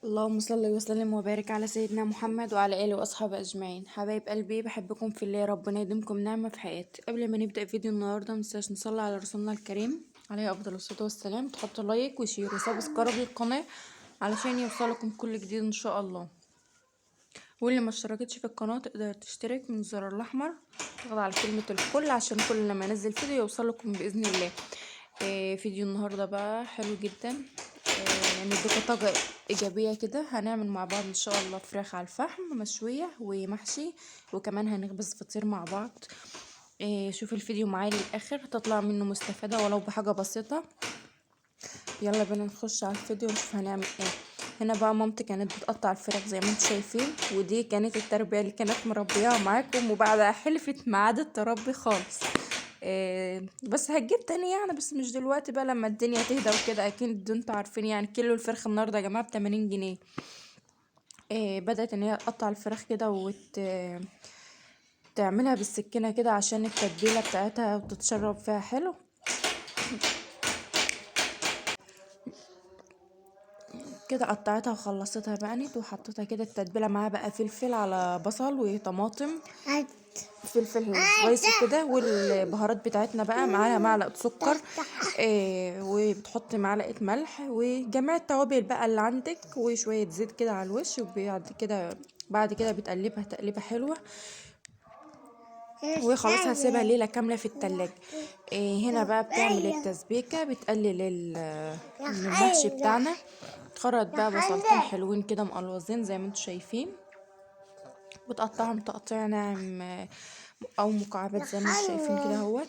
اللهم صل وسلم وبارك على سيدنا محمد وعلى اله واصحابه اجمعين. حبايب قلبي، بحبكم في الله، ربنا يديمكم نعمه في حياتي. قبل ما نبدا فيديو النهارده منساش نصلي على رسولنا الكريم عليه افضل الصلاه والسلام، تحطوا لايك وشير وسبسكرايب للقناه علشان يوصلكم كل جديد ان شاء الله. واللي ما اشتركتش في القناه تقدر تشترك من الزرار الاحمر، تضغط على كلمه الكل عشان كل لما انزل فيديو يوصلكم باذن الله. فيديو النهارده بقى حلو جدا. نديكوا طاقة إيجابية كده. هنعمل مع بعض إن شاء الله فراخ على الفحم مشوية ومحشي، وكمان هنخبز فطير مع بعض. شوف الفيديو معايا للآخر، تطلع منه مستفادة ولو بحاجة بسيطة. يلا بينا نخش على الفيديو ونشوف هنعمل ايه. هنا بقى مامتي كانت بتقطع الفراخ زي ما انتم شايفين، ودي كانت التربية اللي كانت مربياها معاكم، وبعدها حلفت ما عادت تربي خالص. بس هتجيب تاني يعني، بس مش دلوقتي بقى، لما الدنيا تهدى وكده. اكيد انتوا عارفين يعني كيلو الفرخ النهارده يا جماعه ب80 جنيه. بدأت ان هي تقطع الفراخ كده تعملها بالسكينه كده عشان التتبيله بتاعتها وتتشرب فيها حلو كده. قطعتها وخلصتها بقى وحطيتها كده التتبيله معاها بقى فلفل على بصل وطماطم، فلفل سبايسي كده، والبهارات بتاعتنا بقى معاها معلقه سكر، وبتحط معلقه ملح وجميع التوابل بقى اللي عندك، وشويه زيت كده على الوش. وبعد كده بتقلبها تقليبه حلوه، وخلاص هسيبها ليله كامله في التلاجة. هنا بقى بتعمل التسبيكه، بتقلل المحشي بتاعنا. تخرط بقى بصلتين حلوين كده مقلوظين زي ما انتم شايفين، بتقطعهم تقطيع ناعم او مكعبات زي ما انتم شايفين كده اهوت.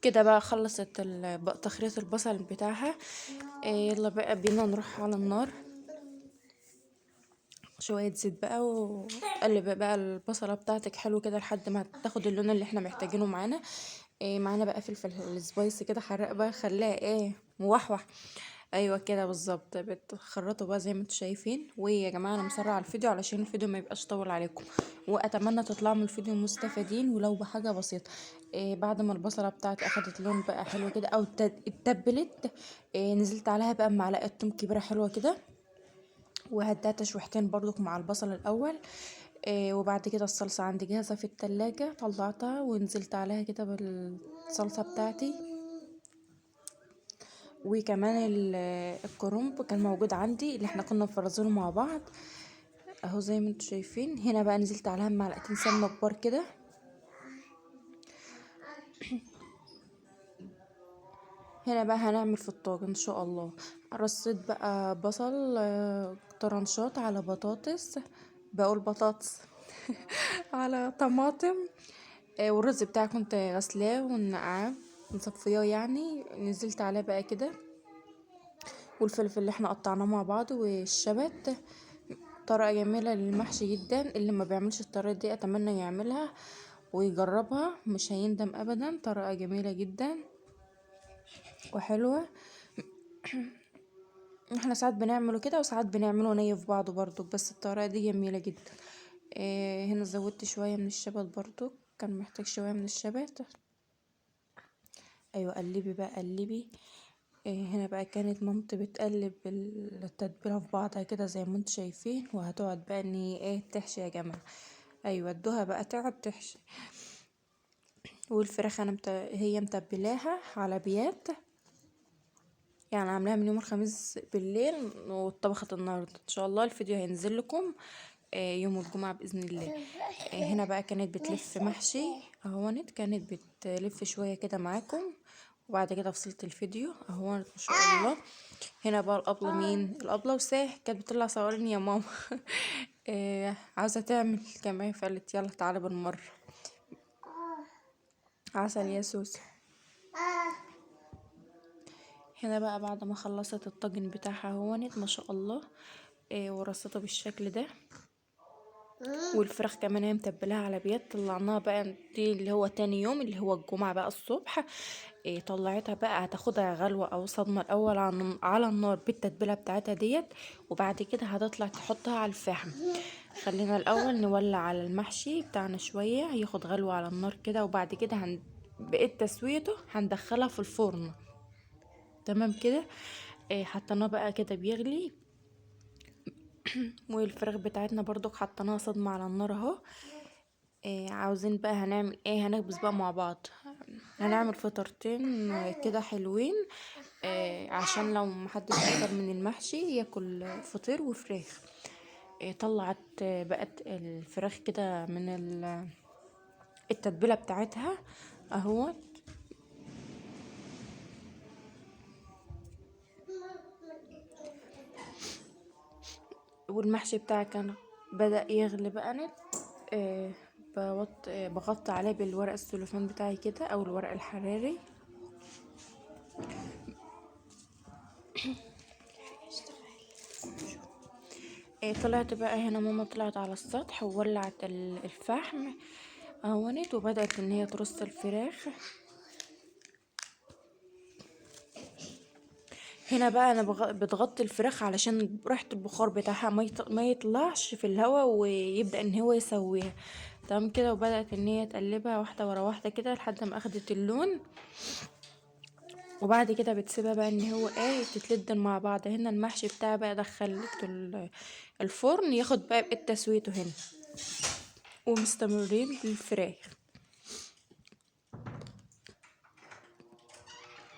كده بقى خلصت تخريط البصل بتاعها. يلا بقى بينا نروح على النار، شوية زيت بقى، وتقلب بقى البصلة بتاعتك حلو كده لحد ما تاخد اللون اللي احنا محتاجينه معانا. معانا بقى فلفل سبايسي كده حراق بقى، خليها موحوح. ايوه كده بالظبط. بتخرطوا بقى زي ما انتم شايفين. ويا جماعه انا مسرعه الفيديو علشان الفيديو ما يبقاش طول عليكم، واتمنى تطلعوا من الفيديو مستفادين ولو بحاجه بسيطه. بعد ما البصله بتاعتي اخدت لون بقى حلو كده او اتبلت، نزلت عليها بقى بمعلقه توم كبيره حلوه كده، وهديها تشويحتين برضك مع البصل الاول. وبعد كده الصلصة عندي جاهزة في التلاجة، طلعتها ونزلت عليها كده بالصلصة بتاعتي. وكمان الكرنب كان موجود عندي اللي احنا كنا مفرزينه مع بعض اهو زي ما انتوا شايفين. هنا بقى نزلت عليها معلقتين سمنة كبار كده. هنا بقى هنعمل في الطاجن ان شاء الله. رصيت بقى بصل طرنشات على بطاطس، بقول بطاطس على طماطم. والرز بتاعي كنت غسلاه ونقعاه مصفياه يعني، نزلت عليه بقى كده. والفلفل اللي احنا قطعناه مع بعض والشبت. طريقة جميلة للمحشي جدا، اللي ما بيعملش الطريقة دي اتمنى يعملها ويجربها، مش هيندم ابدا. طريقة جميلة جدا وحلوة. احنا ساعات بنعمله كده وساعات بنعمله ني في بعضه برضو، بس الطريقة دي جميلة جدا. هنا زودت شوية من الشبت برضو، كان محتاج شوية من الشبت. ايوه قلبي بقى قلبي. هنا بقى كانت مامتي بتقلب التتبيله في بعضها كده زي ما انتم شايفين، وهتقعد بقى ان هي تحشي يا جماعه. ايوه ادوها بقى تقعد تحشي. والفراخ انا هي متبلاها على بيات، يعني عاملاها من يوم الخميس بالليل واتطبخت النهارده. ان شاء الله الفيديو هينزل لكم يوم الجمعه باذن الله. هنا بقى كانت بتلف محشي اهونت، كانت بتلف شويه كده معاكم، وبعد كده فصلت الفيديو اهونت ما شاء الله. هنا بقى الابله، مين الابله؟ وساه كانت بتطلع صورني يا ماما. عاوزه تعمل كمان، فقالت يلا تعالى بالمره. عسل يا سوسي. هنا بقى بعد ما خلصت الطاجن بتاعها هونت ما شاء الله، ورصته بالشكل ده. والفراخ كمان هي متبلاها على بيض. طلعناها بقى دي اللي هو تاني يوم اللي هو الجمعة بقى الصبح. طلعتها بقى هتاخدها غلوة او صدمة الاول على النار بالتتبيلة بتاعتها ديت، وبعد كده هتطلع تحطها على الفحم. خلينا الاول نولع على المحشي بتاعنا شوية ياخد غلوة على النار كده، وبعد كده بقيت تسويته هندخلها في الفرن. تمام كده. حطيناه بقى كده بيغلي، والفراخ بتاعتنا برضو حطيناها صدمة على النار اهو. عاوزين بقى هنعمل ايه؟ هنخبز بقى مع بعض. هنعمل فطرتين كده حلوين، عشان لو محدش اكتر من المحشي ياكل فطير وفراخ. طلعت بقت الفراخ كده من التتبيله بتاعتها اهو. والمحشي بتاعي كان بدأ يغلي بقى. انا بغطي عليه بالورق السلوفان بتاعي كده او الورق الحراري. طلعت بقى هنا ماما طلعت على السطح وولعت الفحم اهونت، وبدأت ان هي ترص الفراخ. هنا بقى انا بتغطي الفراخ علشان ريحة البخار بتاعها ما يطلعش في الهواء ويبدأ ان هو يسويها. تمام كده. وبدأت ان هي تقلبها واحدة ورا واحدة كده لحد ما اخدت اللون، وبعد كده بتسيبها بقى ان هو تتلدن مع بعض. هنا المحشي بتاعي بقى دخلته الفرن ياخد بقى بقيت تسويته هنا، ومستمرين بالفراخ.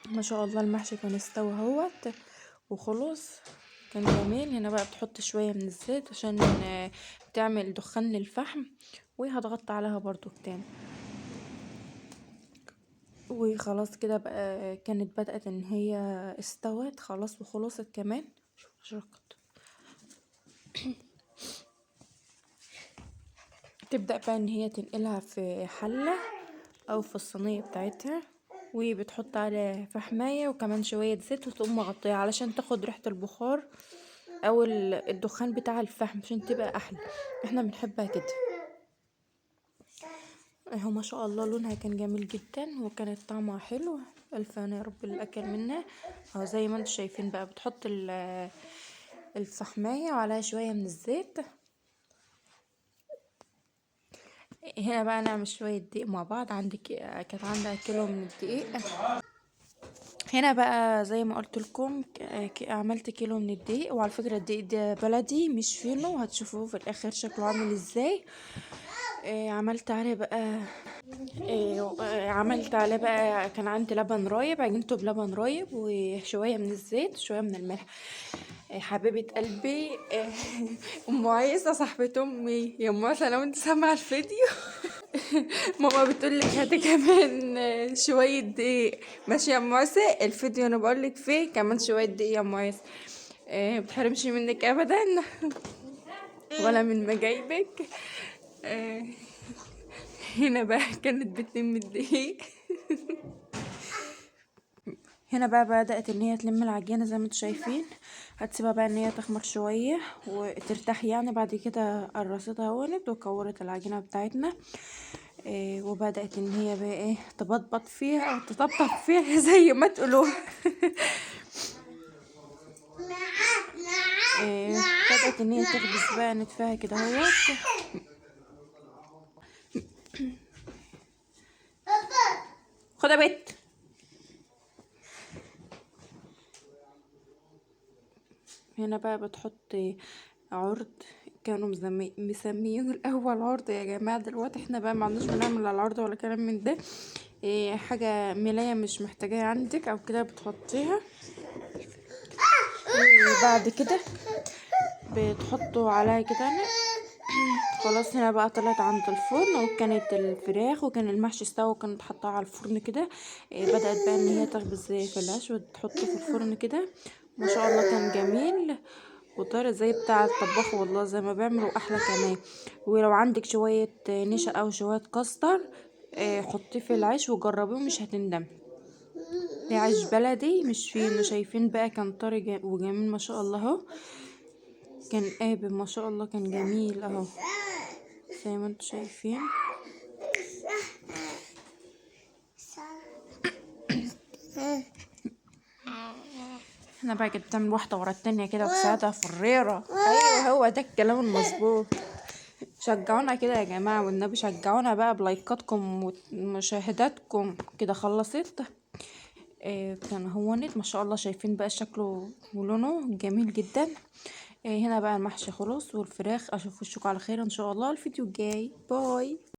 ما شاء الله المحشي كان استوى اهوت وخلص، كان جميل. هنا بقى بتحط شوية من الزيت عشان تعمل دخان للفحم، وهتغطي عليها برضو تاني. وخلاص كده بقى كانت بدأت ان هي استوت خلاص وخلصت كمان. شرقت. تبدأ بقى ان هي تنقلها في حلة او في الصينية بتاعتها، وبتحط عليها فحماية وكمان شوية زيت، وتقوم مغطيها علشان تاخد ريحة البخار او الدخان بتاع الفحم عشان تبقى احلى. احنا بنحبها كده اهو. ما شاء الله لونها كان جميل جدا وكانت طعمها حلو. الف هنا يا رب اللي اكل منها اهو. زي ما انتم شايفين بقى بتحط الفحماية وعليها شوية من الزيت. هنا بقى نعمل شوية دقيق مع بعض. عندك كانت عندها كيلو من الدقيق. هنا بقى زي ما قلت لكم عملت كيلو من الدقيق. وعلى فكرة الدقيق ده بلدي مش فينو، هتشوفوه في الاخر شكله عامل ازاي. عملت عليه بقى عملت عليه بقى كان عندي لبن رايب، عجنته بلبن رايب وشوية من الزيت وشوية من الملح. حبيبة قلبي ام عيسى صاحبة امي يا ام عيسى لو انت سامعة الفيديو ماما بتقول لك هاتي كمان شوية دقيق. ماشي يا ام عيسى، الفيديو انا بقول لك فيه كمان شوية دقيق يا ام عيسى. بتحرمش منك ابدا ولا من مجايبك. آه، هنا بقى كانت بتلم الدقيق هنا بقى بدأت ان هي تلم العجينة زي ما انتوا شايفين. هتسيبها بقى ان هي تخمر شوية وترتاح يعني. بعد كده قرصتها هونت وكورت العجينة بتاعتنا. وبدأت ان هي بقى تبطبط فيها او تطبطب فيها زي ما تقولوا. بدأت ان هي تخبز بقى نتفاها كده اهوت. خدها بيت. هنا بقى بتحط عرض. كانوا مسميينه الاول عرض يا جماعه، دلوقتي احنا بقى ما عندناش بنعمل على العرض ولا كلام من ده. حاجه ملايه مش محتاجاها عندك او كده بتحطيها. وبعد كده بتحطوا عليها كده. خلاص هنا بقى طلعت عند الفرن، وكانت الفراخ وكان المحشي استوى وكانت حطها على الفرن كده. بدأت بقى ان هي تخبز في العيش وتحطه في الفرن كده. ما شاء الله كان جميل وطار زي بتاع الطباخ والله زي ما بيعملوا احلى كمان. ولو عندك شوية نشا او شوية كاستر حطيه في العيش وجربيه مش هتندمي. ليه عيش بلدي مش فينو. شايفين بقى كان طري وجميل ما شاء الله اهو. كان قابل ما شاء الله، كان جميل اهو زي ما انتوا شايفين. انا بقى كنت بتعمل واحده ورا التانية كده وتساعدها فريره. ايوه هو ده الكلام المظبوط. شجعونا كده يا جماعه والنبي، شجعونا بقى بلايكاتكم ومشاهداتكم كده. خلصت كان هونت ما شاء الله. شايفين بقى شكله ولونه جميل جدا. هنا بقى المحشي خلص والفراخ. اشوف وشكم على خير ان شاء الله الفيديو الجاي. باي.